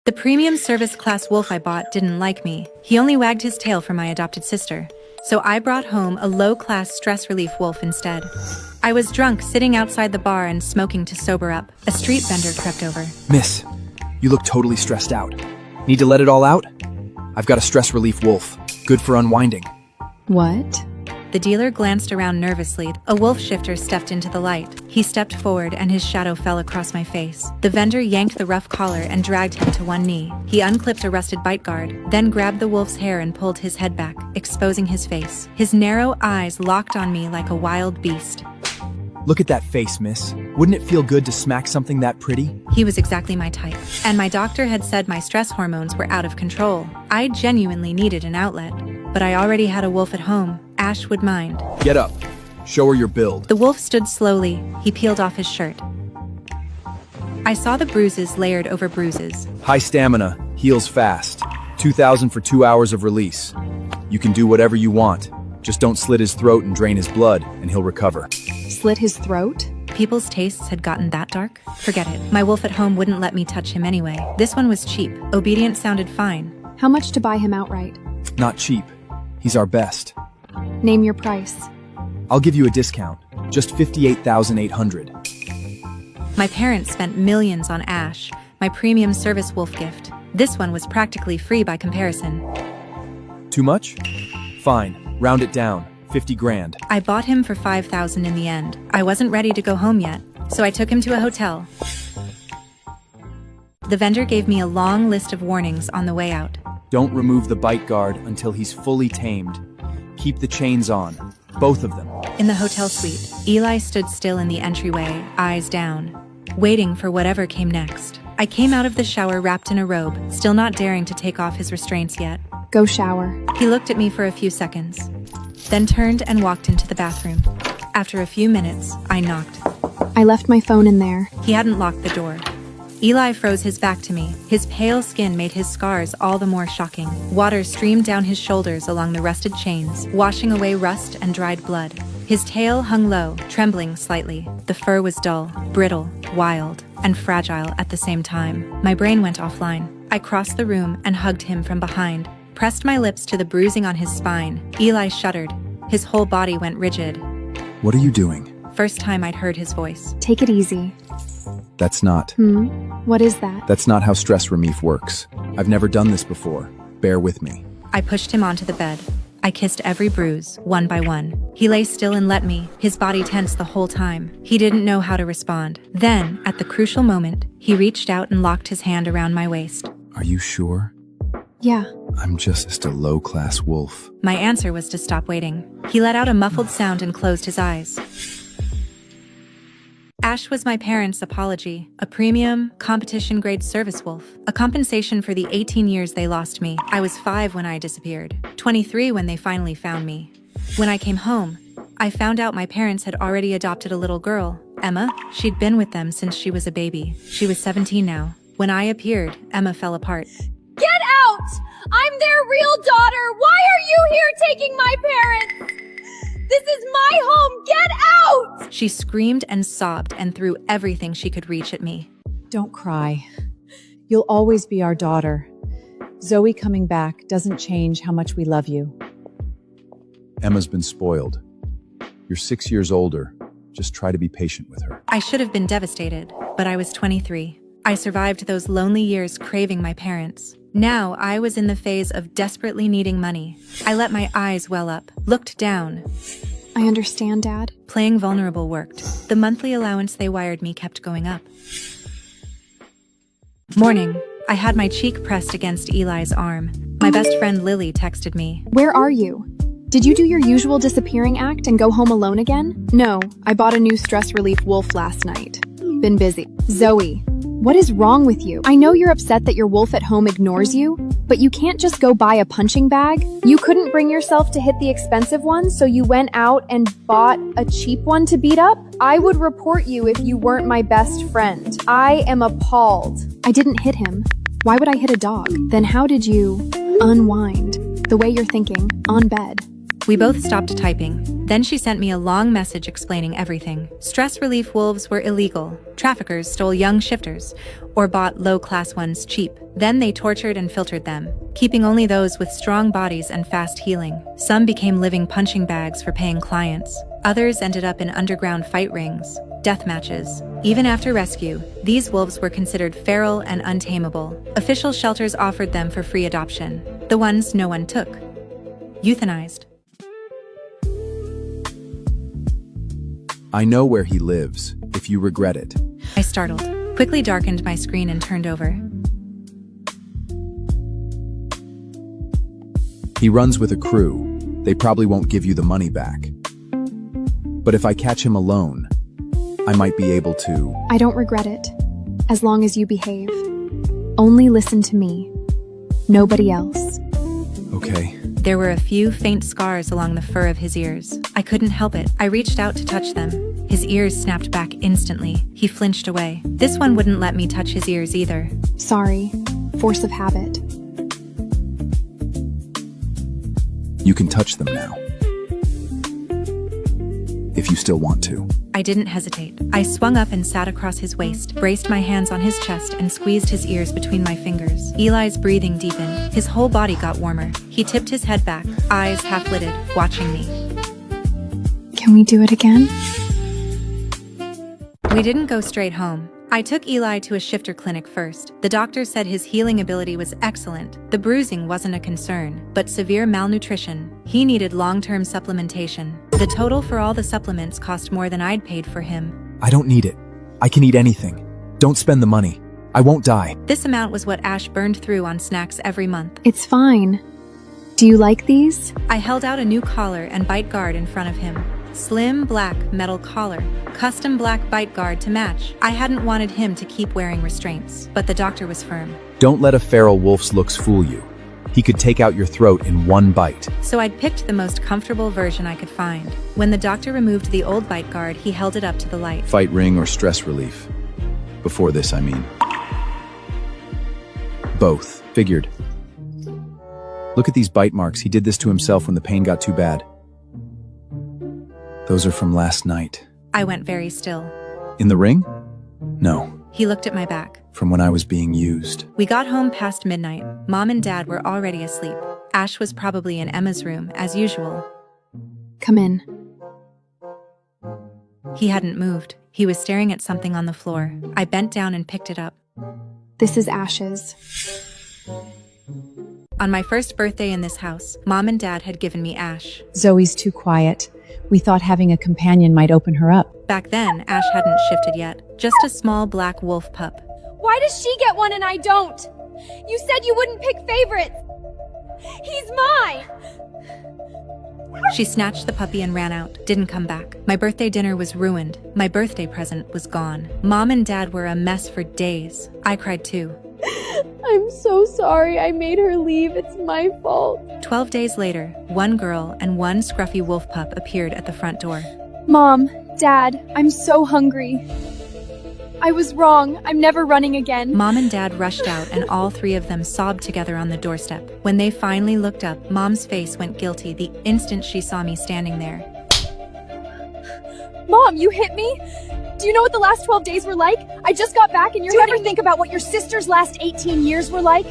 The premium service class wolf I bought didn't like me. He only wagged his tail for my adopted sister. So I brought home a low-class stress relief wolf instead. I was drunk, sitting outside the bar and smoking to sober up. A street vendor crept over. Miss, you look totally stressed out. Need to let it all out? I've got a stress relief wolf. Good for unwinding. What? The dealer glanced around nervously. A wolf shifter stepped into the light. He stepped forward and his shadow fell across my face. The vendor yanked the rough collar and dragged him to one knee. He unclipped a rusted bite guard, then grabbed the wolf's hair and pulled his head back, exposing his face. His narrow eyes locked on me like a wild beast. Look at that face, miss. Wouldn't it feel good to smack something that pretty? He was exactly my type. And my doctor had said my stress hormones were out of control. I genuinely needed an outlet. But I already had a wolf at home. Ash would mind. Get up. Show her your build. The wolf stood slowly. He peeled off his shirt. I saw the bruises layered over bruises. High stamina, heals fast. 2,000 for 2 hours of release. You can do whatever you want. Just don't slit his throat and drain his blood, and he'll recover. Slit his throat? People's tastes had gotten that dark? Forget it. My wolf at home wouldn't let me touch him anyway. This one was cheap. Obedient sounded fine. How much to buy him outright? Not cheap. He's our best. Name your price. I'll give you a discount. Just $58,800. My parents spent millions on Ash, my premium service wolf gift. This one was practically free by comparison. Too much? Fine. Round it down. 50 grand. I bought him for $5,000 in the end. I wasn't ready to go home yet, so I took him to a hotel. The vendor gave me a long list of warnings on the way out. Don't remove the bite guard until he's fully tamed. Keep the chains on, both of them. In the hotel suite, Eli stood still in the entryway, eyes down, waiting for whatever came next. I came out of the shower wrapped in a robe, still not daring to take off his restraints yet. Go shower. He looked at me for a few seconds, then turned and walked into the bathroom. After a few minutes, I knocked. I left my phone in there. He hadn't locked the door. Eli froze his back to me. His pale skin made his scars all the more shocking. Water streamed down his shoulders along the rusted chains, washing away rust and dried blood. His tail hung low, trembling slightly. The fur was dull, brittle, wild, and fragile at the same time. My brain went offline. I crossed the room and hugged him from behind, pressed my lips to the bruising on his spine. Eli shuddered. His whole body went rigid. What are you doing? First time I'd heard his voice. Take it easy. That's not. What is that? That's not how stress relief works. I've never done this before. Bear with me. I pushed him onto the bed. I kissed every bruise, one by one. He lay still and let me, his body tense the whole time. He didn't know how to respond. Then, at the crucial moment, he reached out and locked his hand around my waist. Are you sure? Yeah. I'm just a low-class wolf. My answer was to stop waiting. He let out a muffled sound and closed his eyes. Ash was my parents' apology, a premium, competition-grade service wolf, a compensation for the 18 years they lost me. I was 5 when I disappeared, 23 when they finally found me. When I came home, I found out my parents had already adopted a little girl, Emma. She'd been with them since she was a baby. She was 17 now. When I appeared, Emma fell apart. Get out! I'm their real daughter! Why are you here taking my parents? This is my home! Get out! She screamed and sobbed and threw everything she could reach at me. Don't cry. You'll always be our daughter. Zoe coming back doesn't change how much we love you. Emma's been spoiled. You're 6 years older. Just try to be patient with her. I should have been devastated, but I was 23. I survived those lonely years craving my parents. Now I was in the phase of desperately needing money. I let my eyes well up, looked down. I understand, Dad. Playing vulnerable worked. The monthly allowance they wired me kept going up. Morning. I had my cheek pressed against Eli's arm. My best friend Lily texted me. Where are you? Did you do your usual disappearing act and go home alone again? No, I bought a new stress relief wolf last night. Been busy. Zoe, what is wrong with you? I know you're upset that your wolf at home ignores you, but you can't just go buy a punching bag. You couldn't bring yourself to hit the expensive one, so you went out and bought a cheap one to beat up? I would report you if you weren't my best friend. I am appalled. I didn't hit him. Why would I hit a dog? Then how did you unwind? The way you're thinking, on bed. We both stopped typing. Then she sent me a long message explaining everything. Stress relief wolves were illegal. Traffickers stole young shifters or bought low-class ones cheap. Then they tortured and filtered them, keeping only those with strong bodies and fast healing. Some became living punching bags for paying clients. Others ended up in underground fight rings, death matches. Even after rescue, these wolves were considered feral and untamable. Official shelters offered them for free adoption. The ones no one took. Euthanized. I know where he lives, if you regret it. I startled, quickly darkened my screen and turned over. He runs with a crew. They probably won't give you the money back. But if I catch him alone, I might be able to. I don't regret it, as long as you behave. Only listen to me. Nobody else. Okay. There were a few faint scars along the fur of his ears. I couldn't help it. I reached out to touch them. His ears snapped back instantly. He flinched away. This one wouldn't let me touch his ears either. Sorry. Force of habit. You can touch them now. If you still want to. I didn't hesitate. I swung up and sat across his waist, braced my hands on his chest, and squeezed his ears between my fingers. Eli's breathing deepened. His whole body got warmer. He tipped his head back, eyes half-lidded, watching me. Can we do it again? We didn't go straight home. I took Eli to a shifter clinic first. The doctor said his healing ability was excellent. The bruising wasn't a concern, but severe malnutrition. He needed long-term supplementation. The total for all the supplements cost more than I'd paid for him. I don't need it. I can eat anything. Don't spend the money. I won't die. This amount was what Ash burned through on snacks every month. It's fine. Do you like these? I held out a new collar and bite guard in front of him. Slim, black, metal collar. Custom black bite guard to match. I hadn't wanted him to keep wearing restraints, but the doctor was firm. Don't let a feral wolf's looks fool you. He could take out your throat in one bite. So I'd picked the most comfortable version I could find. When the doctor removed the old bite guard, he held it up to the light. Fight ring or stress relief? Before this, I mean. Both. Figured. Look at these bite marks. He did this to himself when the pain got too bad. Those are from last night. I went very still. In the ring? No. He looked at my back. From when I was being used. We got home past midnight. Mom and Dad were already asleep. Ash was probably in Emma's room, as usual. Come in. He hadn't moved. He was staring at something on the floor. I bent down and picked it up. This is Ash's. On my first birthday in this house, Mom and Dad had given me Ash. Zoe's too quiet. We thought having a companion might open her up. Back then, Ash hadn't shifted yet. Just a small black wolf pup. Why does she get one and I don't? You said you wouldn't pick favorites. He's mine. She snatched the puppy and ran out, didn't come back. My birthday dinner was ruined. My birthday present was gone. Mom and Dad were a mess for days. I cried too. I'm so sorry I made her leave. It's my fault. 12 days later, one girl and one scruffy wolf pup appeared at the front door. Mom, Dad, I'm so hungry. I was wrong. I'm never running again. Mom and Dad rushed out and all three of them sobbed together on the doorstep. When they finally looked up, Mom's face went guilty the instant she saw me standing there. Mom, you hit me? Do you know what the last 12 days were like? I just got back and you're Do you ever think about what your sister's last 18 years were like?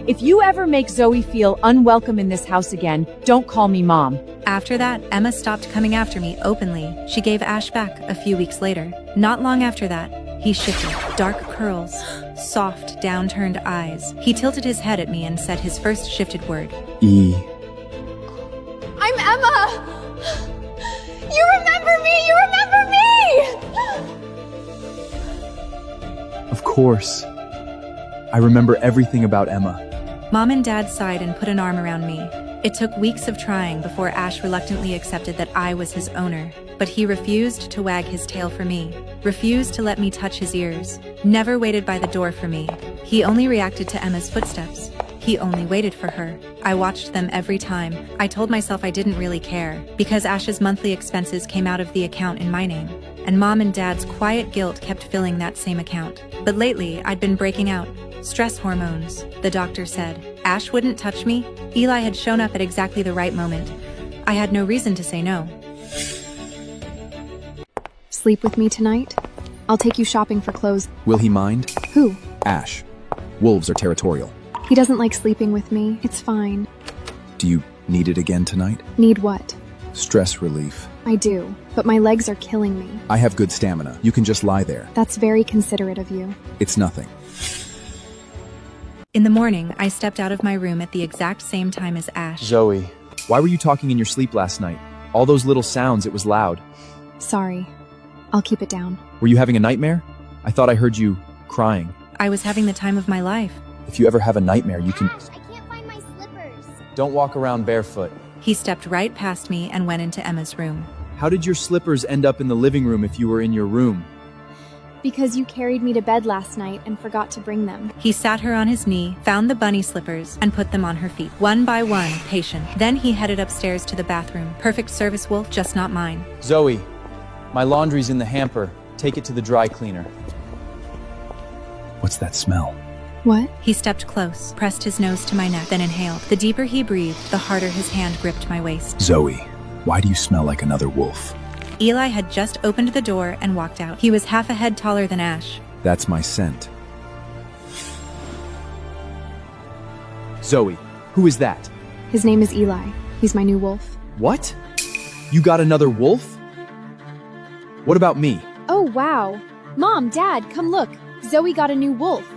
If you ever make Zoe feel unwelcome in this house again, don't call me Mom. After that, Emma stopped coming after me openly. She gave Ash back a few weeks later. Not long after that, he shifted. Dark curls, soft, downturned eyes. He tilted his head at me and said his first shifted word. E. I'm Emma! You remember me! You remember me! Of course. I remember everything about Emma. Mom and Dad sighed and put an arm around me. It took weeks of trying before Ash reluctantly accepted that I was his owner, but he refused to wag his tail for me, refused to let me touch his ears, never waited by the door for me. He only reacted to Emma's footsteps. He only waited for her. I watched them every time. I told myself I didn't really care, because Ash's monthly expenses came out of the account in my name, and Mom and Dad's quiet guilt kept filling that same account. But lately, I'd been breaking out. Stress hormones, the doctor said. Ash wouldn't touch me. Eli had shown up at exactly the right moment. I had no reason to say no. Sleep with me tonight? I'll take you shopping for clothes. Will he mind? Who? Ash. Wolves are territorial. He doesn't like sleeping with me. It's fine. Do you need it again tonight? Need what? Stress relief. I do, but my legs are killing me. I have good stamina. You can just lie there. That's very considerate of you. It's nothing. In the morning, I stepped out of my room at the exact same time as Ash. Zoe, why were you talking in your sleep last night? All those little sounds, it was loud. Sorry. I'll keep it down. Were you having a nightmare? I thought I heard you crying. I was having the time of my life. If you ever have a nightmare, you can... Ash, I can't find my slippers. Don't walk around barefoot. He stepped right past me and went into Emma's room. How did your slippers end up in the living room if you were in your room? Because you carried me to bed last night and forgot to bring them. He sat her on his knee, found the bunny slippers, and put them on her feet. One by one, patient. Then he headed upstairs to the bathroom. Perfect service, Wolf, just not mine. Zoe, my laundry's in the hamper. Take it to the dry cleaner. What's that smell? What? He stepped close, pressed his nose to my neck, then inhaled. The deeper he breathed, the harder his hand gripped my waist. Zoe, why do you smell like another wolf? Eli had just opened the door and walked out. He was half a head taller than Ash. That's my scent. Zoe, who is that? His name is Eli. He's my new wolf. What? You got another wolf? What about me? Oh, wow. Mom, Dad, come look. Zoe got a new wolf.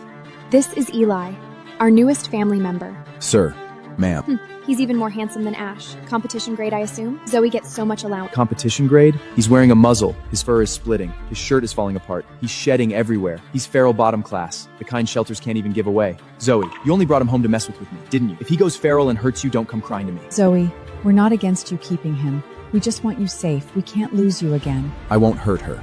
This is Eli, our newest family member. Sir, ma'am. He's even more handsome than Ash. Competition grade, I assume? Zoe gets so much allowance. Competition grade? He's wearing a muzzle. His fur is splitting. His shirt is falling apart. He's shedding everywhere. He's feral bottom class. The kind shelters can't even give away. Zoe, you only brought him home to mess with me, didn't you? If he goes feral and hurts you, don't come crying to me. Zoe, we're not against you keeping him. We just want you safe. We can't lose you again. I won't hurt her.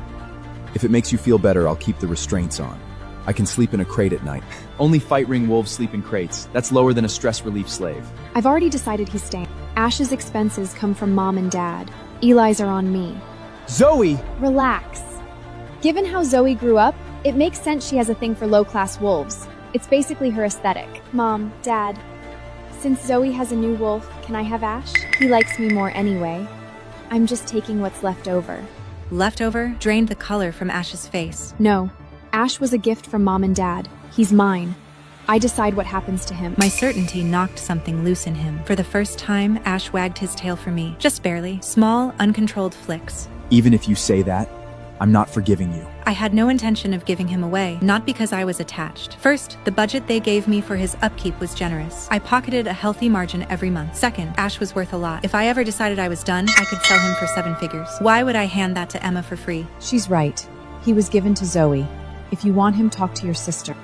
If it makes you feel better, I'll keep the restraints on. I can sleep in a crate at night. Only fight ring wolves sleep in crates. That's lower than a stress relief slave. I've already decided he's staying. Ash's expenses come from Mom and Dad. Eli's are on me. Zoe! Relax. Given how Zoe grew up, it makes sense she has a thing for low-class wolves. It's basically her aesthetic. Mom, Dad, since Zoe has a new wolf, can I have Ash? He likes me more anyway. I'm just taking what's left over. Leftover drained the color from Ash's face. No. Ash was a gift from Mom and Dad. He's mine. I decide what happens to him. My certainty knocked something loose in him. For the first time, Ash wagged his tail for me. Just barely. Small, uncontrolled flicks. Even if you say that, I'm not forgiving you. I had no intention of giving him away, not because I was attached. First, the budget they gave me for his upkeep was generous. I pocketed a healthy margin every month. Second, Ash was worth a lot. If I ever decided I was done, I could sell him for 7 figures. Why would I hand that to Emma for free? She's right. He was given to Zoe. If you want him, talk to your sister.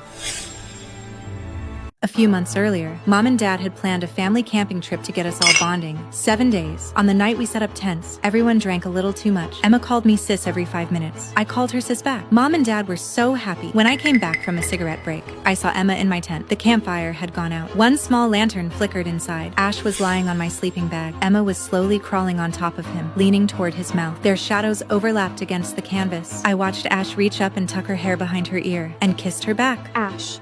A few months earlier, Mom and Dad had planned a family camping trip to get us all bonding. 7 days. On the night we set up tents, everyone drank a little too much. Emma called me sis every 5 minutes. I called her sis back. Mom and Dad were so happy. When I came back from a cigarette break, I saw Emma in my tent. The campfire had gone out. One small lantern flickered inside. Ash was lying on my sleeping bag. Emma was slowly crawling on top of him, leaning toward his mouth. Their shadows overlapped against the canvas. I watched Ash reach up and tuck her hair behind her ear and kissed her back. Ash,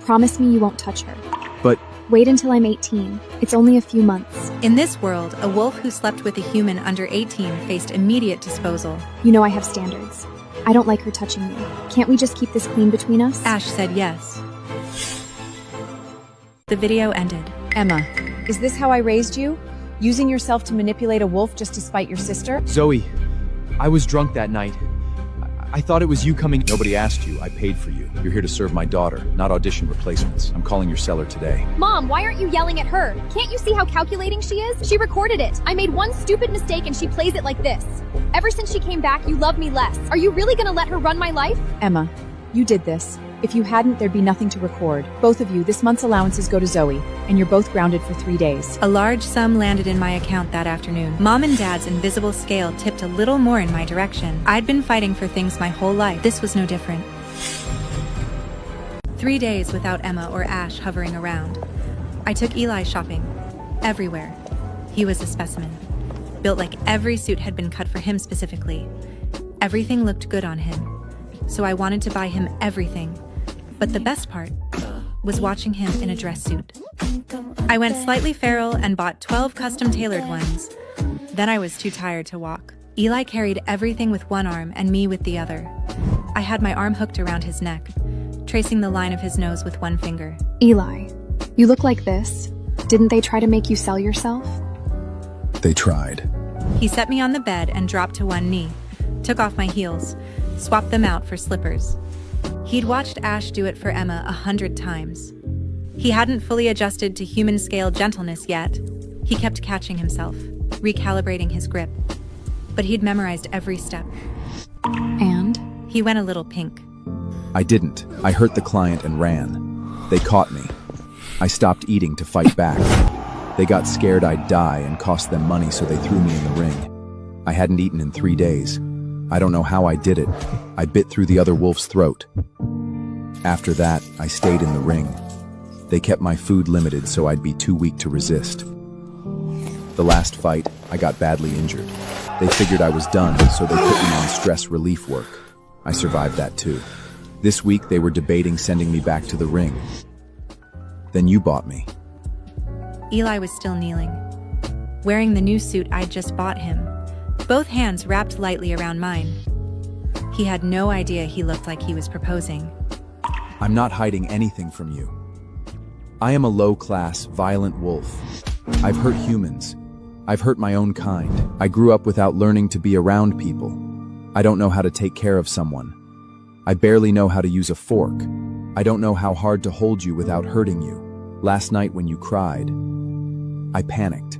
promise me you won't touch her. But Wait until I'm 18. It's only a few months. In this world, a wolf who slept with a human under 18 faced immediate disposal. You know I have standards. I don't like her touching me. Can't we just keep this clean between us? Ash said yes. The video ended. Emma, is this how I raised you? Using yourself to manipulate a wolf just to spite your sister? Zoe, I was drunk that night. I thought it was you coming. Nobody asked you. I paid for you. You're here to serve my daughter, not audition replacements. I'm calling your seller today. Mom, why aren't you yelling at her? Can't you see how calculating she is? She recorded it. I made one stupid mistake and she plays it like this. Ever since she came back, you love me less. Are you really gonna let her run my life? Emma, you did this. If you hadn't, there'd be nothing to record. Both of you, this month's allowances go to Zoe, and you're both grounded for 3 days. A large sum landed in my account that afternoon. Mom and Dad's invisible scale tipped a little more in my direction. I'd been fighting for things my whole life. This was no different. 3 days without Emma or Ash hovering around. I took Eli shopping. Everywhere. He was a specimen. Built like every suit had been cut for him specifically. Everything looked good on him. So I wanted to buy him everything. But the best part, was watching him in a dress suit. I went slightly feral and bought 12 custom-tailored ones. Then I was too tired to walk. Eli carried everything with one arm and me with the other. I had my arm hooked around his neck, tracing the line of his nose with one finger. Eli, you look like this. Didn't they try to make you sell yourself? They tried. He set me on the bed and dropped to one knee, took off my heels, swapped them out for slippers. He'd watched Ash do it for Emma 100 times. He hadn't fully adjusted to human-scale gentleness yet. He kept catching himself, recalibrating his grip. But he'd memorized every step. And? He went a little pink. I didn't. I hurt the client and ran. They caught me. I stopped eating to fight back. They got scared I'd die and cost them money, so they threw me in the ring. I hadn't eaten in 3 days. I don't know how I did it. I bit through the other wolf's throat. After that, I stayed in the ring. They kept my food limited so I'd be too weak to resist. The last fight, I got badly injured. They figured I was done, so they put me on stress relief work. I survived that too. This week, they were debating sending me back to the ring. Then you bought me. Eli was still kneeling, wearing the new suit I'd just bought him, both hands wrapped lightly around mine. He had no idea he looked like he was proposing. I'm not hiding anything from you. I am a low-class, violent wolf. I've hurt humans. I've hurt my own kind. I grew up without learning to be around people. I don't know how to take care of someone. I barely know how to use a fork. I don't know how hard to hold you without hurting you. Last night when you cried, I panicked.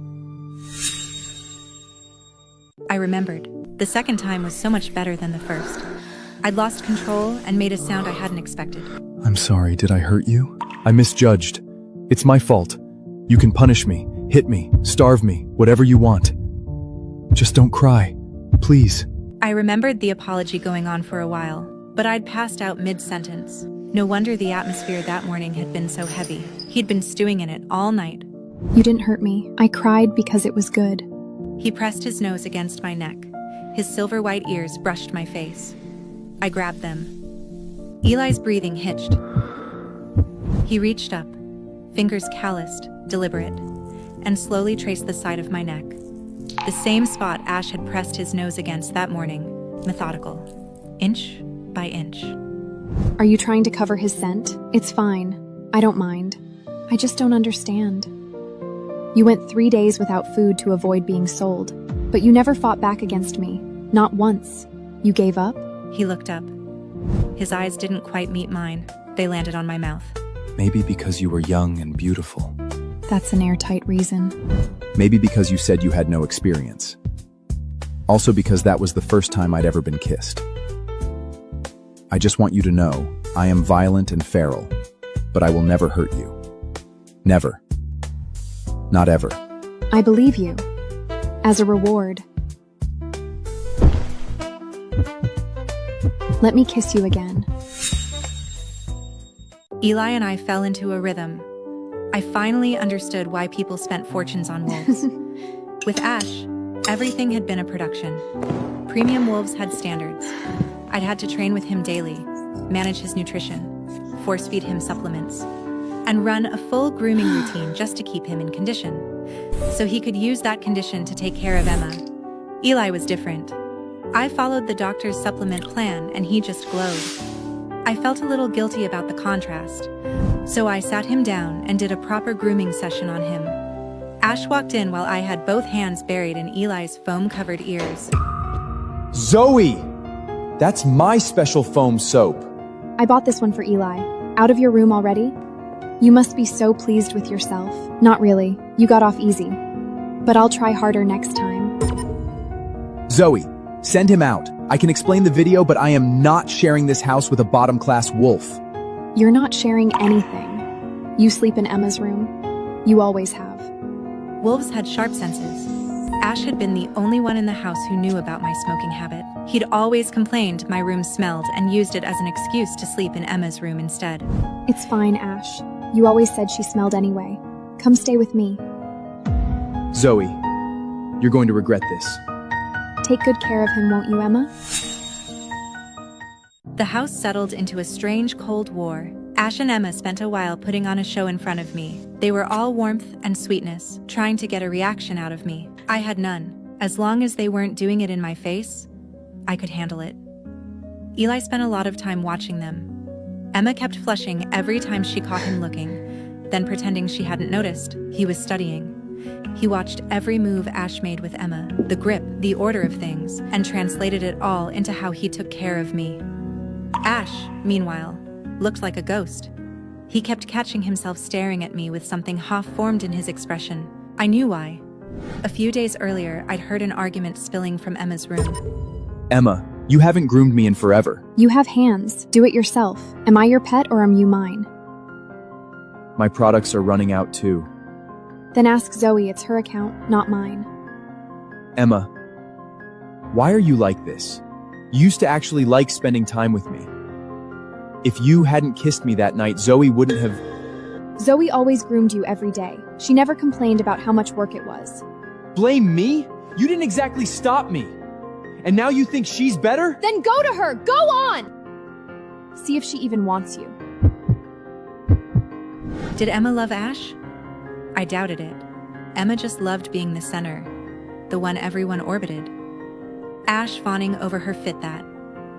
I remembered. The second time was so much better than the first. I'd lost control and made a sound I hadn't expected. I'm sorry, did I hurt you? I misjudged. It's my fault. You can punish me, hit me, starve me, whatever you want. Just don't cry, please. I remembered the apology going on for a while, but I'd passed out mid-sentence. No wonder the atmosphere that morning had been so heavy. He'd been stewing in it all night. You didn't hurt me. I cried because it was good. He pressed his nose against my neck. His silver white ears brushed my face. I grabbed them. Eli's breathing hitched. He reached up, fingers calloused, deliberate, and slowly traced the side of my neck. The same spot Ash had pressed his nose against that morning, methodical, inch by inch. Are you trying to cover his scent? It's fine. I don't mind. I just don't understand. You went 3 days without food to avoid being sold, but you never fought back against me. Not once. You gave up? He looked up. His eyes didn't quite meet mine. They landed on my mouth. Maybe because you were young and beautiful. That's an airtight reason. Maybe because you said you had no experience. Also because that was the first time I'd ever been kissed. I just want you to know, I am violent and feral, but I will never hurt you. Never. Not ever. I believe you. As a reward. Let me kiss you again. Eli and I fell into a rhythm. I finally understood why people spent fortunes on wolves. With Ash, everything had been a production. Premium wolves had standards. I'd had to train with him daily, manage his nutrition, force-feed him supplements, and run a full grooming routine just to keep him in condition, so he could use that condition to take care of Emma. Eli was different. I followed the doctor's supplement plan and he just glowed. I felt a little guilty about the contrast, so I sat him down and did a proper grooming session on him. Ash walked in while I had both hands buried in Eli's foam-covered ears. Zoe! That's my special foam soap. I bought this one for Eli. Out of your room already? You must be so pleased with yourself. Not really. You got off easy. But I'll try harder next time. Zoe, send him out. I can explain the video, but I am not sharing this house with a bottom-class wolf. You're not sharing anything. You sleep in Emma's room. You always have. Wolves had sharp senses. Ash had been the only one in the house who knew about my smoking habit. He'd always complained my room smelled and used it as an excuse to sleep in Emma's room instead. It's fine, Ash. You always said she smelled anyway. Come stay with me. Zoe, you're going to regret this. Take good care of him, won't you, Emma? The house settled into a strange Cold War. Ash and Emma spent a while putting on a show in front of me. They were all warmth and sweetness, trying to get a reaction out of me. I had none. As long as they weren't doing it in my face, I could handle it. Eli spent a lot of time watching them. Emma kept flushing every time she caught him looking, then pretending she hadn't noticed. He was studying. He watched every move Ash made with Emma, the grip, the order of things, and translated it all into how he took care of me. Ash, meanwhile, looked like a ghost. He kept catching himself staring at me with something half-formed in his expression. I knew why. A few days earlier, I'd heard an argument spilling from Emma's room. Emma, you haven't groomed me in forever. You have hands. Do it yourself. Am I your pet or am you mine? My products are running out too. Then ask Zoe. It's her account, not mine. Emma, why are you like this? You used to actually like spending time with me. If you hadn't kissed me that night, Zoe wouldn't have... Zoe always groomed you every day. She never complained about how much work it was. Blame me? You didn't exactly stop me. And now you think she's better? Then go to her! Go on! See if she even wants you. Did Emma love Ash? I doubted it. Emma just loved being the center, the one everyone orbited. Ash fawning over her fit that.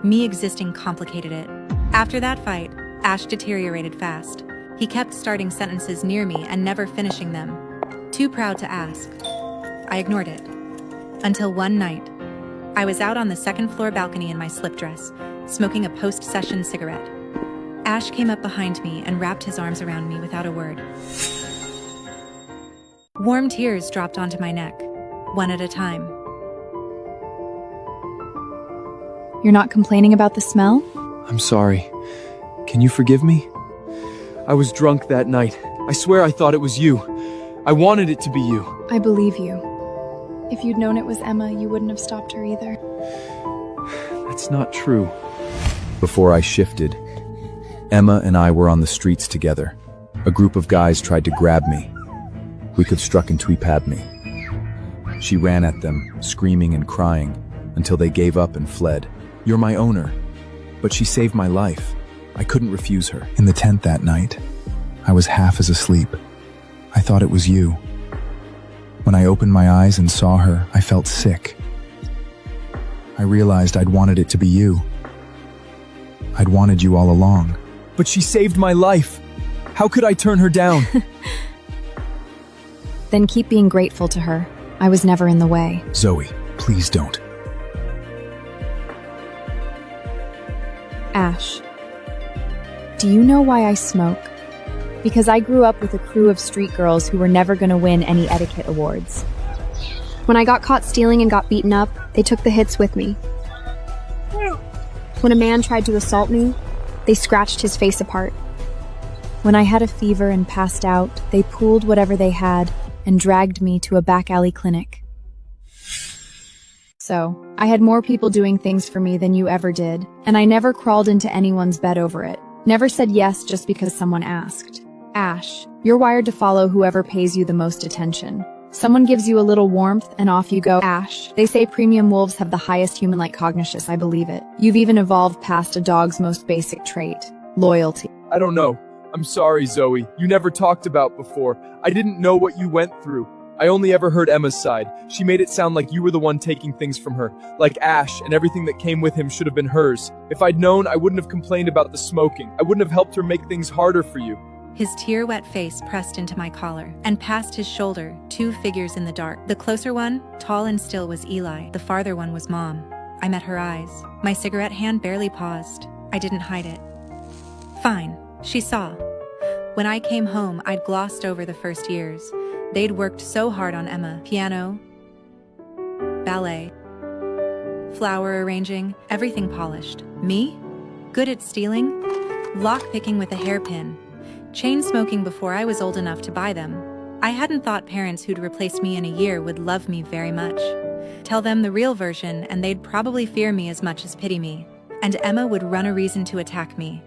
Me existing complicated it. After that fight, Ash deteriorated fast. He kept starting sentences near me and never finishing them. Too proud to ask. I ignored it. Until one night, I was out on the second-floor balcony in my slip dress, smoking a post-session cigarette. Ash came up behind me and wrapped his arms around me without a word. Warm tears dropped onto my neck, one at a time. You're not complaining about the smell? I'm sorry. Can you forgive me? I was drunk that night. I swear I thought it was you. I wanted it to be you. I believe you. If you'd known it was Emma, you wouldn't have stopped her either. That's not true. Before I shifted, Emma and I were on the streets together. A group of guys tried to grab me. We could have struck until he had me. She ran at them, screaming and crying, until they gave up and fled. You're my owner. But she saved my life. I couldn't refuse her. In the tent that night, I was half as asleep. I thought it was you. When I opened my eyes and saw her, I felt sick. I realized I'd wanted it to be you. I'd wanted you all along. But she saved my life. How could I turn her down? Then keep being grateful to her. I was never in the way. Zoe, please don't. Ash, do you know why I smoke? Because I grew up with a crew of street girls who were never going to win any etiquette awards. When I got caught stealing and got beaten up, they took the hits with me. When a man tried to assault me, they scratched his face apart. When I had a fever and passed out, they pooled whatever they had and dragged me to a back alley clinic. So, I had more people doing things for me than you ever did, and I never crawled into anyone's bed over it. Never said yes just because someone asked. Ash, you're wired to follow whoever pays you the most attention. Someone gives you a little warmth and off you go. Ash, they say premium wolves have the highest human-like cognition. I believe it. You've even evolved past a dog's most basic trait, loyalty. I don't know. I'm sorry, Zoe. You never talked about before. I didn't know what you went through. I only ever heard Emma's side. She made it sound like you were the one taking things from her, like Ash, and everything that came with him should have been hers. If I'd known, I wouldn't have complained about the smoking. I wouldn't have helped her make things harder for you. His tear-wet face pressed into my collar, and past his shoulder, two figures in the dark. The closer one, tall and still, was Eli. The farther one was Mom. I met her eyes. My cigarette hand barely paused. I didn't hide it. Fine, she saw. When I came home, I'd glossed over the first years. They'd worked so hard on Emma. Piano, ballet, flower arranging, everything polished. Me? Good at stealing, lock-picking with a hairpin, chain smoking before I was old enough to buy them. I hadn't thought parents who'd replaced me in a year would love me very much. Tell them the real version and they'd probably fear me as much as pity me. And Emma would run a reason to attack me.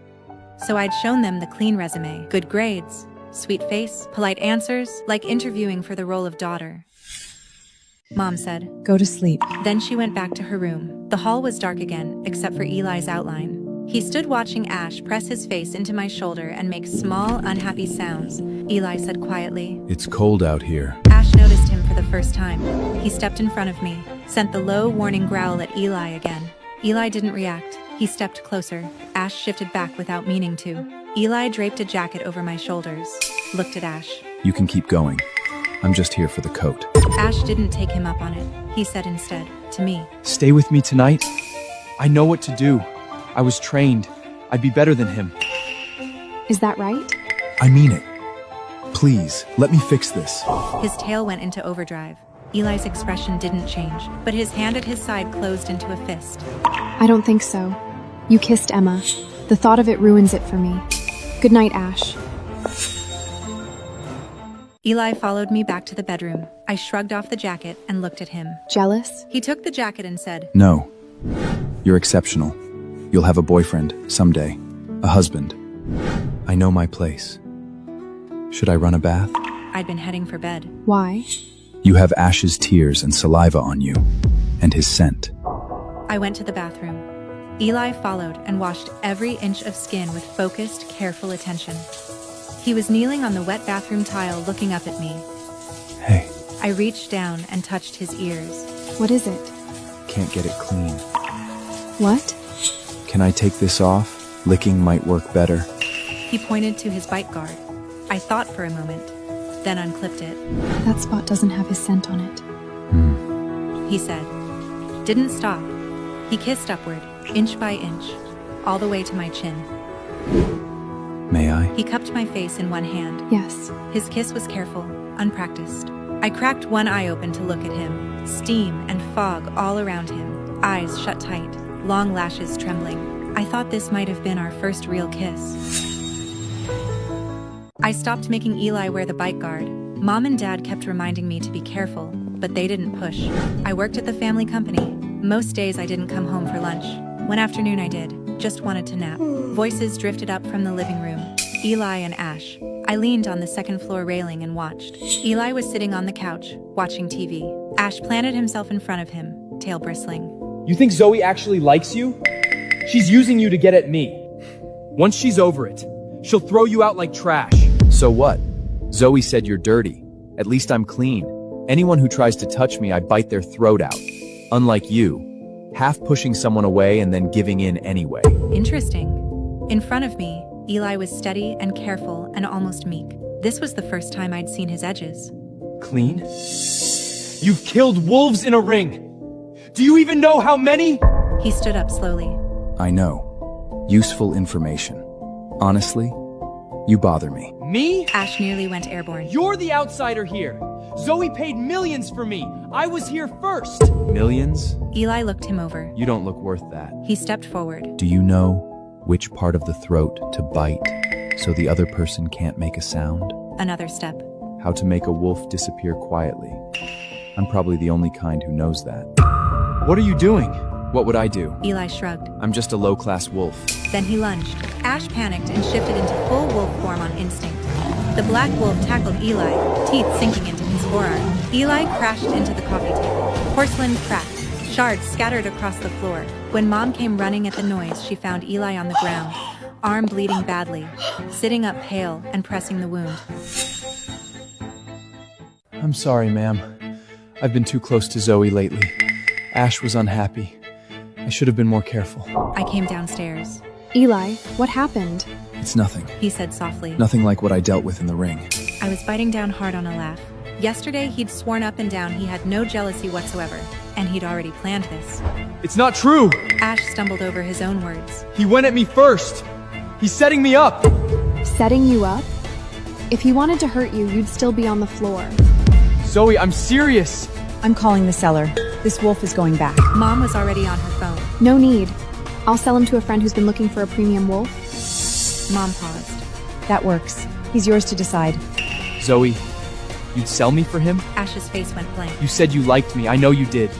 So I'd shown them the clean resume, good grades, sweet face, polite answers, like interviewing for the role of daughter. Mom said, Go to sleep. Then she went back to her room. The hall was dark again, except for Eli's outline. He stood watching Ash press his face into my shoulder and make small, unhappy sounds. Eli said quietly. It's cold out here. Ash noticed him for the first time. He stepped in front of me, sent the low, warning growl at Eli again. Eli didn't react. He stepped closer. Ash shifted back without meaning to. Eli draped a jacket over my shoulders, looked at Ash. You can keep going. I'm just here for the coat. Ash didn't take him up on it. He said instead, to me. Stay with me tonight? I know what to do. I was trained. I'd be better than him. Is that right? I mean it. Please, let me fix this. His tail went into overdrive. Eli's expression didn't change, but his hand at his side closed into a fist. I don't think so. You kissed Emma. The thought of it ruins it for me. Good night, Ash. Eli followed me back to the bedroom. I shrugged off the jacket and looked at him. Jealous? He took the jacket and said, No. You're exceptional. You'll have a boyfriend someday. A husband. I know my place. Should I run a bath? I'd been heading for bed. Why? You have Ash's tears and saliva on you, and his scent. I went to the bathroom. Eli followed and washed every inch of skin with focused, careful attention. He was kneeling on the wet bathroom tile looking up at me. Hey. I reached down and touched his ears. What is it? Can't get it clean. What? Can I take this off? Licking might work better. He pointed to his bite guard. I thought for a moment, then unclipped it. That spot doesn't have his scent on it. He said. Didn't stop. He kissed upward, inch by inch, all the way to my chin. May I? He cupped my face in one hand. Yes. His kiss was careful, unpracticed. I cracked one eye open to look at him. Steam and fog all around him. Eyes shut tight, long lashes trembling. I thought this might have been our first real kiss. I stopped making Eli wear the bite guard. Mom and Dad kept reminding me to be careful, but they didn't push. I worked at the family company. Most days I didn't come home for lunch. One afternoon I did, just wanted to nap. Voices drifted up from the living room. Eli and Ash. I leaned on the second floor railing and watched. Eli was sitting on the couch, watching TV. Ash planted himself in front of him, tail bristling. You think Zoe actually likes you? She's using you to get at me. Once she's over it, she'll throw you out like trash. So what? Zoe said you're dirty. At least I'm clean. Anyone who tries to touch me, I bite their throat out. Unlike you, half pushing someone away and then giving in anyway. Interesting. In front of me, Eli was steady and careful and almost meek. This was the first time I'd seen his edges. Clean? You've killed wolves in a ring. Do you even know how many? He stood up slowly. I know. Useful information. Honestly, you bother me. Me? Ash nearly went airborne. You're the outsider here. Zoe paid millions for me. I was here first. Millions? Eli looked him over. You don't look worth that. He stepped forward. Do you know which part of the throat to bite so the other person can't make a sound? Another step. How to make a wolf disappear quietly. I'm probably the only kind who knows that. What are you doing? What would I do? Eli shrugged. I'm just a low-class wolf. Then he lunged. Ash panicked and shifted into full wolf form on instinct. The black wolf tackled Eli, teeth sinking into his forearm. Eli crashed into the coffee table. Porcelain cracked. Shards scattered across the floor. When Mom came running at the noise, she found Eli on the ground, arm bleeding badly, sitting up pale and pressing the wound. I'm sorry, ma'am. I've been too close to Zoe lately. Ash was unhappy. I should have been more careful. I came downstairs. Eli, what happened? It's nothing. He said softly. Nothing like what I dealt with in the ring. I was biting down hard on a laugh. Yesterday, he'd sworn up and down he had no jealousy whatsoever, and he'd already planned this. It's not true. Ash stumbled over his own words. He went at me first. He's setting me up. Setting you up? If he wanted to hurt you, you'd still be on the floor. Zoe, I'm serious. I'm calling the seller. This wolf is going back. Mom was already on her phone. No need. I'll sell him to a friend who's been looking for a premium wolf. Mom paused. That works. He's yours to decide. Zoe, you'd sell me for him? Ash's face went blank. You said you liked me. I know you did.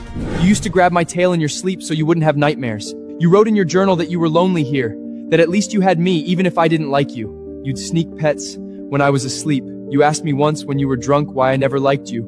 You used to grab my tail in your sleep so you wouldn't have nightmares. You wrote in your journal that you were lonely here, that at least you had me even if I didn't like you. You'd sneak pets when I was asleep. You asked me once when you were drunk why I never liked you,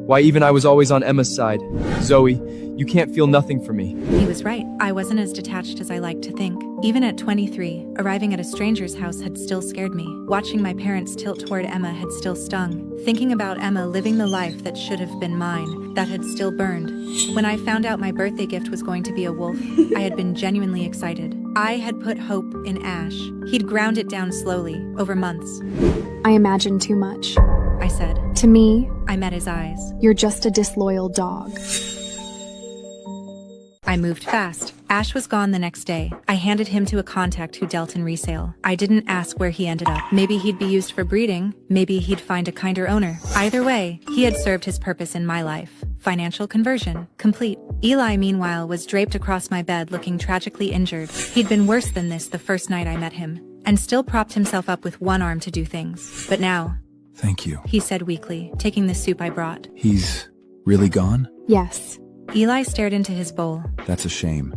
why even I was always on Emma's side. Zoe, you can't feel nothing for me. He was right. I wasn't as detached as I liked to think. Even at 23, arriving at a stranger's house had still scared me. Watching my parents tilt toward Emma had still stung. Thinking about Emma living the life that should have been mine, that had still burned. When I found out my birthday gift was going to be a wolf, I had been genuinely excited. I had put hope in Ash. He'd ground it down slowly, over months. I imagine too much. I said. To me, I met his eyes. you're just a disloyal dog. I moved fast. Ash was gone the next day. I handed him to a contact who dealt in resale. I didn't ask where he ended up. Maybe he'd be used for breeding. Maybe he'd find a kinder owner. Either way, he had served his purpose in my life. Financial conversion complete. Eli, meanwhile, was draped across my bed looking tragically injured. He'd been worse than this the first night I met him, and still propped himself up with one arm to do things. But now, Thank you. he said weakly, taking the soup I brought. He's really gone? Yes. Eli stared into his bowl. That's a shame.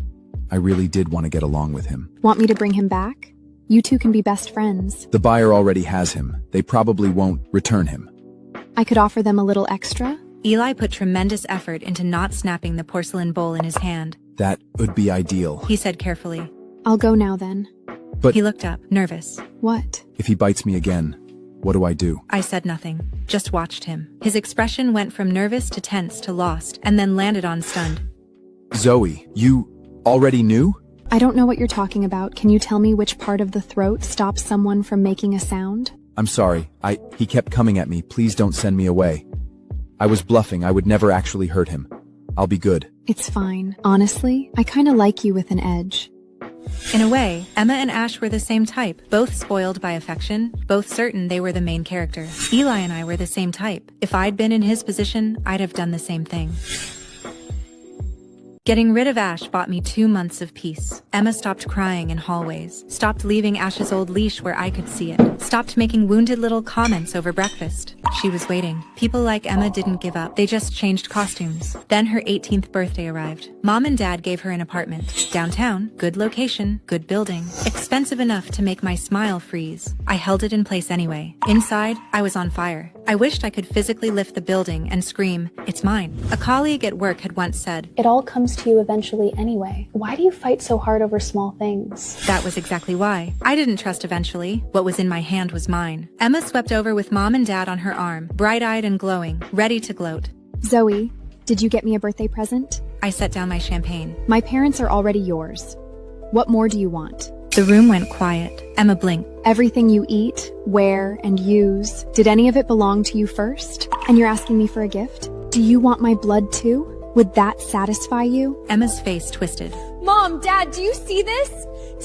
I really did want to get along with him. Want me to bring him back? You two can be best friends. The buyer already has him. They probably won't return him. I could offer them a little extra. Eli put tremendous effort into not snapping the porcelain bowl in his hand. That would be ideal. He said carefully. I'll go now then. But He looked up, nervous. What? if he bites me again, what do I do? I said nothing, just watched him. His expression went from nervous to tense to lost, and then landed on stunned. Zoe, you already knew? I don't know what you're talking about. Can you tell me which part of the throat stops someone from making a sound? I'm sorry. He kept coming at me. Please don't send me away. I was bluffing. I would never actually hurt him. I'll be good. It's fine. Honestly, I kinda like you with an edge. In a way, Emma and Ash were the same type, both spoiled by affection, both certain they were the main character. Eli and I were the same type. If I'd been in his position, I'd have done the same thing. Getting rid of Ash bought me 2 months of peace. Emma stopped crying in hallways, stopped leaving Ash's old leash where I could see it, stopped making wounded little comments over breakfast. She was waiting. People like Emma didn't give up. They just changed costumes. Then her 18th birthday arrived. Mom and Dad gave her an apartment. Downtown, good location, good building, expensive enough to make my smile freeze. I held it in place anyway. Inside, I was on fire. I wished I could physically lift the building and scream, "It's mine." A colleague at work had once said, It all comes to you eventually anyway. Why do you fight so hard over small things? that was exactly why. I didn't trust eventually. What was in my hand was mine. Emma swept over with Mom and Dad on her arm, bright-eyed and glowing, ready to gloat. Zoe, did you get me a birthday present? I set down my champagne. My parents are already yours. What more do you want? The room went quiet. Emma blinked. Everything you eat, wear, and use, did any of it belong to you first? And you're asking me for a gift? Do you want my blood too? Would that satisfy you? Emma's face twisted. Mom, Dad, do you see this?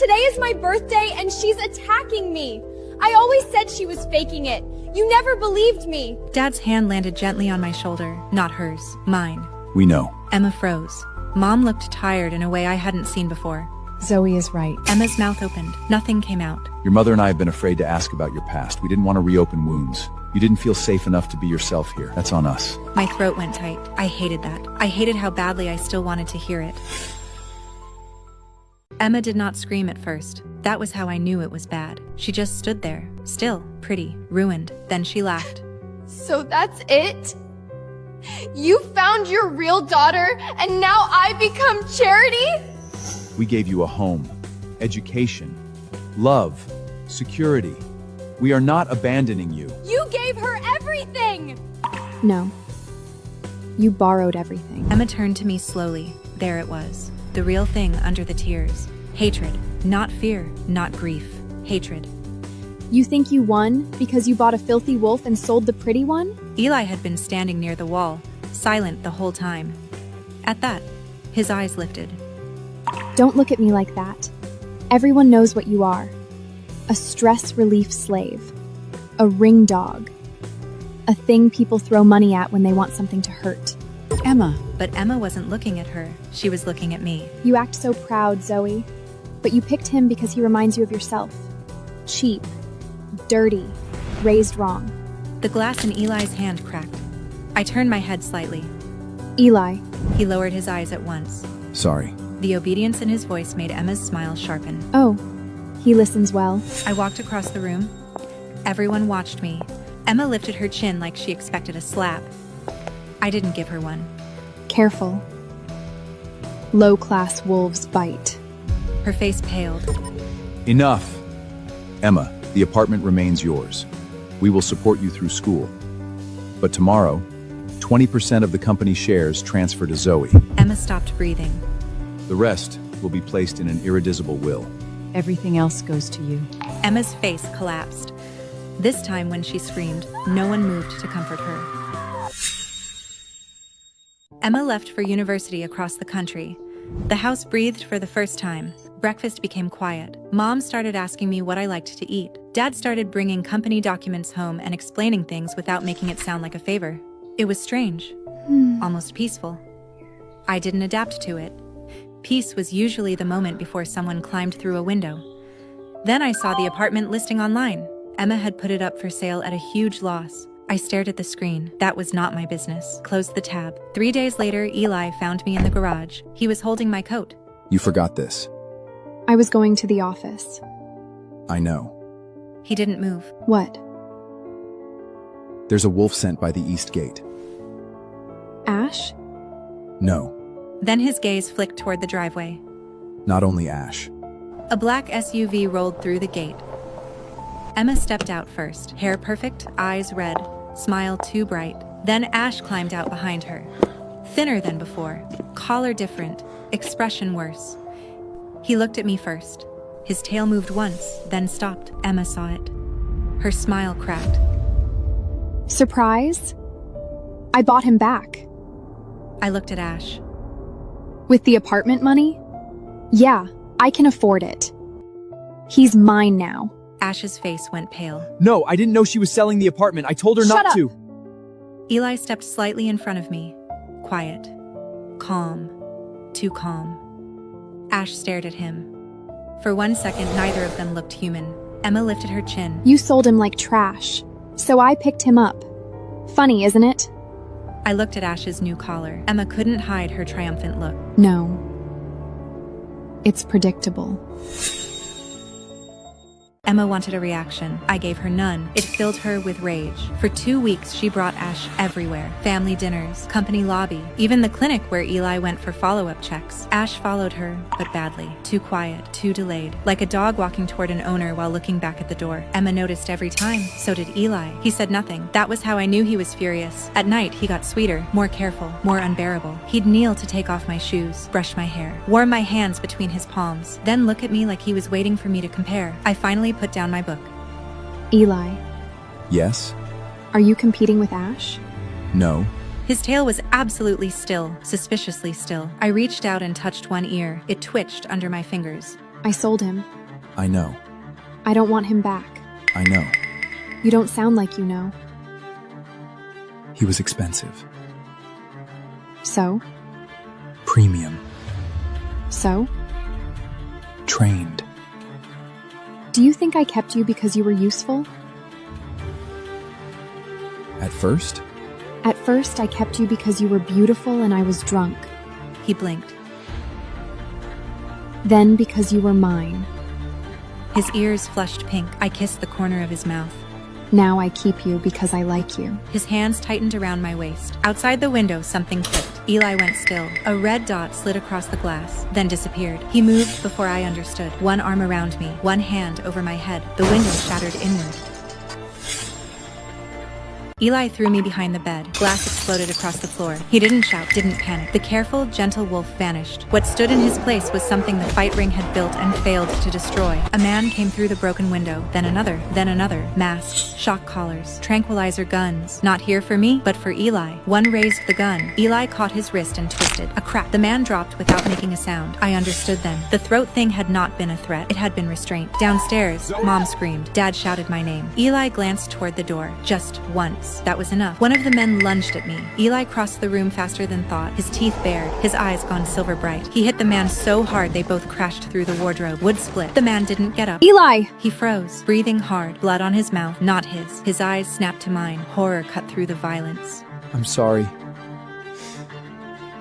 Today is my birthday and she's attacking me. I always said she was faking it. You never believed me. Dad's hand landed gently on my shoulder, not hers, mine. We know. Emma froze. Mom looked tired in a way I hadn't seen before. Zoe is right. Emma's mouth opened. Nothing came out. Your mother and I have been afraid to ask about your past. We didn't want to reopen wounds. You didn't feel safe enough to be yourself here. That's on us. My throat went tight. I hated that. I hated how badly I still wanted to hear it. Emma did not scream at first. That was how I knew it was bad. She just stood there, still, pretty, ruined. Then she laughed. So that's it? You found your real daughter and now I become Charity? We gave you a home, education, love, security. We are not abandoning you. You gave her everything! No. You borrowed everything. Emma turned to me slowly. There it was. The real thing under the tears. Hatred. Not fear, not grief. Hatred. You think you won because you bought a filthy wolf and sold the pretty one? Eli had been standing near the wall, silent the whole time. At that, his eyes lifted. Don't look at me like that. Everyone knows what you are. A stress relief slave. A ring dog. A thing people throw money at when they want something to hurt. Emma, But Emma wasn't looking at her. She was looking at me. You act so proud, Zoe. But you picked him because he reminds you of yourself. Cheap. Dirty. Raised wrong. The glass in Eli's hand cracked. I turned my head slightly. Eli. He lowered his eyes at once. Sorry. The obedience in his voice made Emma's smile sharpen. Oh. He listens well. I walked across the room. Everyone watched me. Emma lifted her chin like she expected a slap. I didn't give her one. Careful. Low-class wolves bite. Her face paled. Enough! Emma, the apartment remains yours. We will support you through school. But tomorrow, 20% of the company shares transfer to Zoe. Emma stopped breathing. The rest will be placed in an irreducible will. Everything else goes to you. Emma's face collapsed. This time when she screamed, no one moved to comfort her. Emma left for university across the country. The house breathed for the first time. Breakfast became quiet. Mom started asking me what I liked to eat. Dad started bringing company documents home and explaining things without making it sound like a favor. It was strange, almost peaceful. I didn't adapt to it. Peace was usually the moment before someone climbed through a window. Then I saw the apartment listing online. Emma had put it up for sale at a huge loss. I stared at the screen. That was not my business. Closed the tab. 3 days later, Eli found me in the garage. He was holding my coat. You forgot this. I was going to the office. I know. He didn't move. What? There's a wolf scent by the east gate. Ash? No, Then his gaze flicked toward the driveway. not only Ash. A black SUV rolled through the gate. Emma stepped out first, hair perfect, eyes red, smile too bright. Then Ash climbed out behind her. Thinner than before, collar different, expression worse. He looked at me first. His tail moved once, then stopped. Emma saw it. Her smile cracked. Surprise? I bought him back. I looked at Ash. With the apartment money? Yeah, I can afford it. He's mine now. Ash's face went pale. No, I didn't know she was selling the apartment. I told her Shut not up. to. Eli stepped slightly in front of me. Quiet. Calm. Too calm. Ash stared at him. For 1 second, neither of them looked human. Emma lifted her chin. You sold him like trash, so I picked him up. Funny, isn't it? I looked at Ash's new collar. Emma couldn't hide her triumphant look. No. It's predictable. Emma wanted a reaction. I gave her none. It filled her with rage. For 2 weeks, she brought Ash everywhere. Family dinners, company lobby, even the clinic where Eli went for follow-up checks. Ash followed her, but badly. Too quiet, too delayed. Like a dog walking toward an owner while looking back at the door. Emma noticed every time. So did Eli. He said nothing. That was how I knew he was furious. At night, he got sweeter, more careful, more unbearable. He'd kneel to take off my shoes, brush my hair, warm my hands between his palms, then look at me like he was waiting for me to compare. I finally put down my book. Eli, Yes? are you competing with Ash? No? His tail was absolutely still, suspiciously still. I reached out and touched one ear. It twitched under my fingers. I sold him. I know. I don't want him back. I know. You don't sound like you know. He was expensive. So? Premium. So? Trained. Do you think I kept you because you were useful? At first? At first, I kept you because you were beautiful and I was drunk. He blinked. Then because you were mine. His ears flushed pink. I kissed the corner of his mouth. Now I keep you because I like you. His hands tightened around my waist. Outside the window, something clicked. Eli went still. A red dot slid across the glass, then disappeared. He moved before I understood. One arm around me, one hand over my head. The window shattered inward. Eli threw me behind the bed. Glass exploded across the floor. He didn't shout, didn't panic. The careful, gentle wolf vanished. What stood in his place was something the fight ring had built and failed to destroy. A man came through the broken window, then another, then another. Masks, shock collars, tranquilizer guns. Not here for me, but for Eli. One raised the gun. Eli caught his wrist and twisted. A crack. The man dropped without making a sound. I understood then. The throat thing had not been a threat. It had been restraint. Downstairs, Mom screamed. Dad shouted my name. Eli glanced toward the door. Just once. That was enough. One of the men lunged at me. Eli crossed the room faster than thought, his teeth bared, his eyes gone silver bright. He hit the man so hard they both crashed through the wardrobe. Wood split. The man didn't get up. Eli! He froze, breathing hard, blood on his mouth, not his. His eyes snapped to mine. Horror cut through the violence. I'm sorry.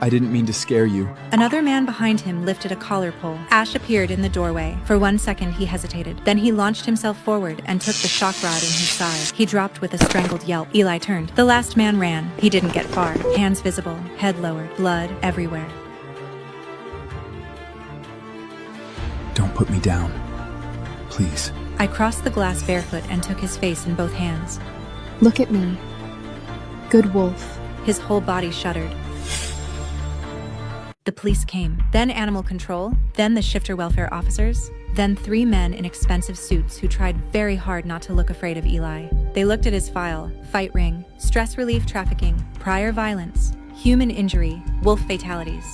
I didn't mean to scare you. Another man behind him lifted a collar pole. Ash appeared in the doorway. For 1 second, he hesitated. Then he launched himself forward and took the shock rod in his side. He dropped with a strangled yelp. Eli turned. The last man ran. He didn't get far. Hands visible, head lowered, blood everywhere. Don't put me down. please. I crossed the glass barefoot and took his face in both hands. Look at me. Good wolf. His whole body shuddered. The police came, then animal control, then the shifter welfare officers, then 3 men in expensive suits who tried very hard not to look afraid of Eli. They looked at his file: fight ring, stress relief trafficking, prior violence, human injury, wolf fatalities.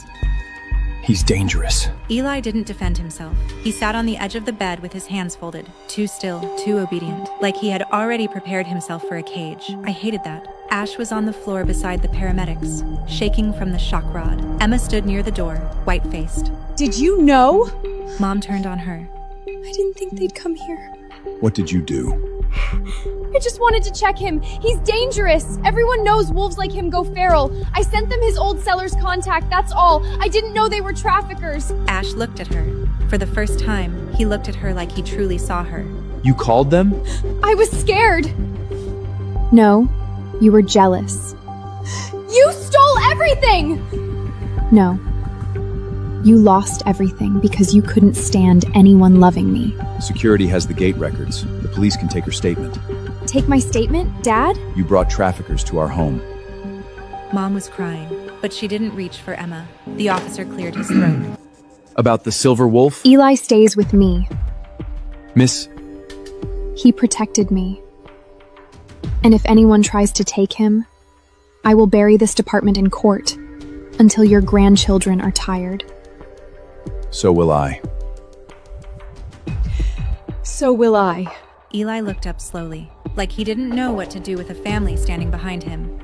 He's dangerous. Eli didn't defend himself. He sat on the edge of the bed with his hands folded, too still, too obedient, like he had already prepared himself for a cage. I hated that. Ash was on the floor beside the paramedics, shaking from the shock rod. Emma stood near the door, white-faced. Did you know? Mom turned on her. I didn't think they'd come here. What did you do? I just wanted to check him. He's dangerous. Everyone knows wolves like him go feral. I sent them his old seller's contact, that's all. I didn't know they were traffickers. Ash looked at her. For the first time, he looked at her like he truly saw her. You called them? I was scared. No, you were jealous. You stole everything! No. You lost everything because you couldn't stand anyone loving me. Security has the gate records. The police can take her statement. Take my statement, Dad? You brought traffickers to our home. Mom was crying, but she didn't reach for Emma. The officer cleared his throat. About the silver wolf? Eli stays with me. Miss, He protected me. And if anyone tries to take him, I will bury this department in court until your grandchildren are tired. so will I. So will I. Eli looked up slowly, like he didn't know what to do with a family standing behind him.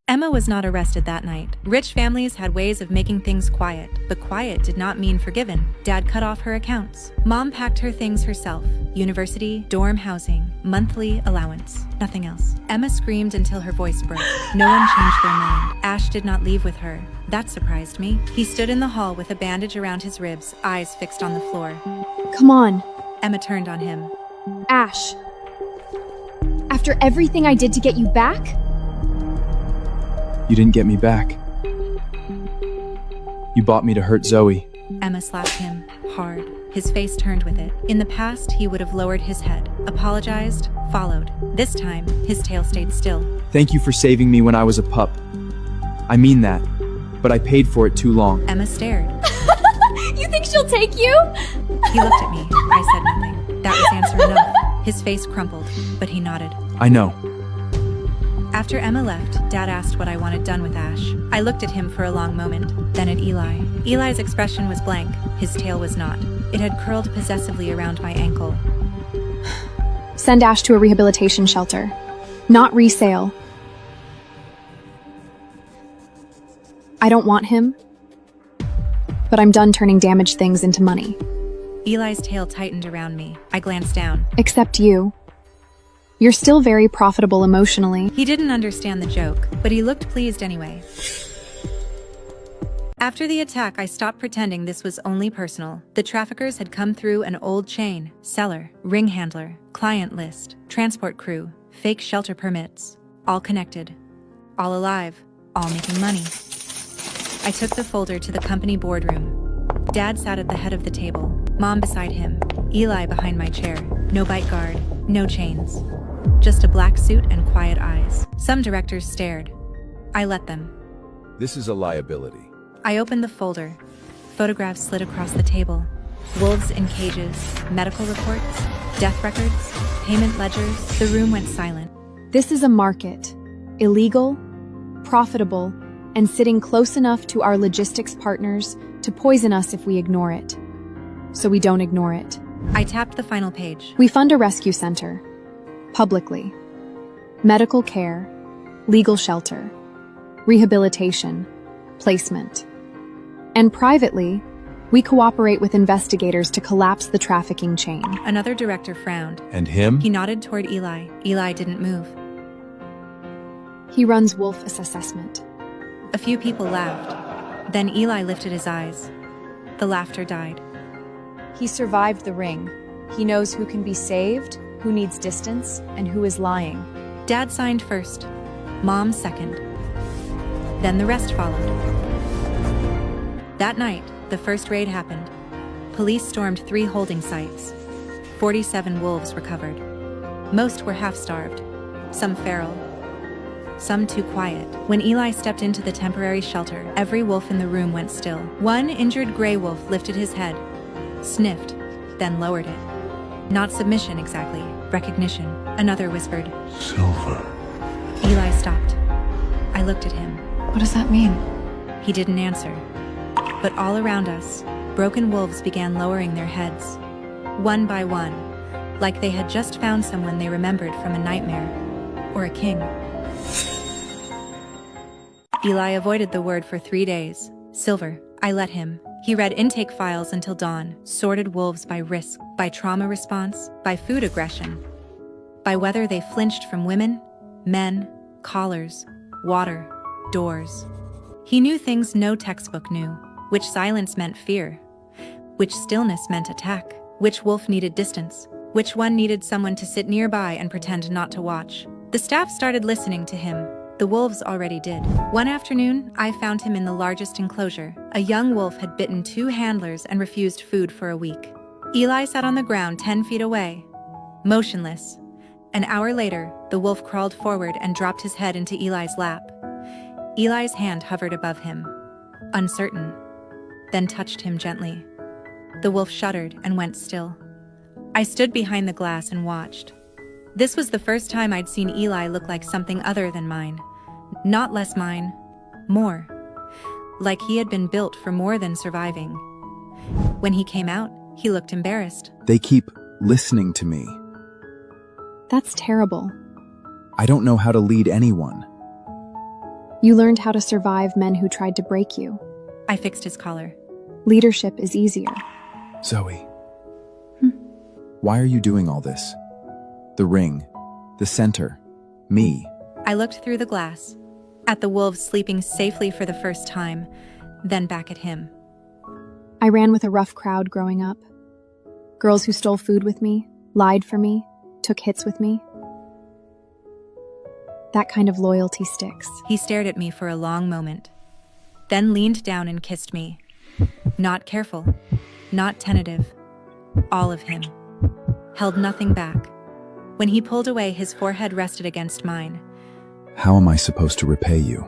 Emma was not arrested that night. Rich families had ways of making things quiet, but quiet did not mean forgiven. Dad cut off her accounts. Mom packed her things herself: university, dorm housing, monthly allowance, nothing else. Emma screamed until her voice broke. No one changed their mind. Ash did not leave with her. That surprised me. He stood in the hall with a bandage around his ribs, eyes fixed on the floor. Come on, Emma turned on him. Ash. After everything I did to get you back? You didn't get me back. You bought me to hurt Zoe. Emma slapped him hard. His face turned with it. In the past, he would have lowered his head, apologized, followed. This time, his tail stayed still. Thank you for saving me when I was a pup. I mean that, but I paid for it too long. Emma stared. You think she'll take you? He looked at me. I said nothing. That was answer enough. His face crumpled, but he nodded. I know. After Emma left, Dad asked what I wanted done with Ash. I looked at him for a long moment, then at Eli. Eli's expression was blank. His tail was not. It had curled possessively around my ankle. Send Ash to a rehabilitation shelter. Not resale. I don't want him, but I'm done turning damaged things into money. Eli's tail tightened around me. I glanced down. Except you. You're still very profitable emotionally. He didn't understand the joke, but he looked pleased anyway. After the attack, I stopped pretending this was only personal. The traffickers had come through an old chain: seller, ring handler, client list, transport crew, fake shelter permits. All connected. All alive. All making money. I took the folder to the company boardroom. Dad sat at the head of the table, Mom beside him, Eli behind my chair. No bite guard, no chains. Just a black suit and quiet eyes. Some directors stared. I let them. This is a liability. I opened the folder. Photographs slid across the table. Wolves in cages, medical reports, death records, payment ledgers. The room went silent. This is a market. Illegal, profitable, and sitting close enough to our logistics partners to poison us if we ignore it. So we don't ignore it. I tapped the final page. We fund a rescue center. Publicly. Medical care, legal shelter, rehabilitation, placement. And privately, we cooperate with investigators to collapse the trafficking chain. Another director frowned. And him? He nodded toward Eli. Eli didn't move. He runs wolf assessment. A few people laughed. Then Eli lifted his eyes. The laughter died. He survived the ring. He knows who can be saved, who needs distance, and who is lying. Dad signed first. Mom second. Then the rest followed. That night, the first raid happened. Police stormed 3 holding sites. 47 wolves recovered. Most were half-starved, some feral, some too quiet. When Eli stepped into the temporary shelter, every wolf in the room went still. One injured gray wolf lifted his head, sniffed, then lowered it. Not submission exactly, recognition. Another whispered, Silver. Eli stopped. I looked at him. What does that mean? He didn't answer. But all around us, broken wolves began lowering their heads, one by one, like they had just found someone they remembered from a nightmare, or a king. Eli avoided the word for 3 days. Silver, I let him. He read intake files until dawn, sorted wolves by risk, by trauma response, by food aggression, by whether they flinched from women, men, collars, water, doors. He knew things no textbook knew, which silence meant fear, which stillness meant attack, which wolf needed distance, which one needed someone to sit nearby and pretend not to watch. The staff started listening to him. The wolves already did. One afternoon, I found him in the largest enclosure. A young wolf had bitten 2 handlers and refused food for a week. Eli sat on the ground 10 feet away, motionless. An hour later, the wolf crawled forward and dropped his head into Eli's lap. Eli's hand hovered above him, uncertain, then touched him gently. The wolf shuddered and went still. I stood behind the glass and watched. This was the first time I'd seen Eli look like something other than mine. Not less mine, more. Like he had been built for more than surviving. When he came out, he looked embarrassed. They keep listening to me. That's terrible. I don't know how to lead anyone. You learned how to survive men who tried to break you. I fixed his collar. Leadership is easier. Zoe. Why are you doing all this? The ring, the center, me. I looked through the glass, at the wolves sleeping safely for the first time, then back at him. I ran with a rough crowd growing up. Girls who stole food with me, lied for me, took hits with me. That kind of loyalty sticks. He stared at me for a long moment, then leaned down and kissed me. Not careful, not tentative. All of him. Held nothing back. When he pulled away, his forehead rested against mine. How am I supposed to repay you?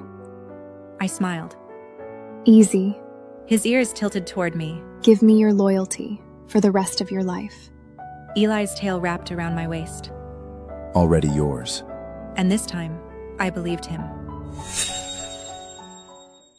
I smiled. Easy. His ears tilted toward me. Give me your loyalty for the rest of your life. Eli's tail wrapped around my waist. Already yours. And this time, I believed him.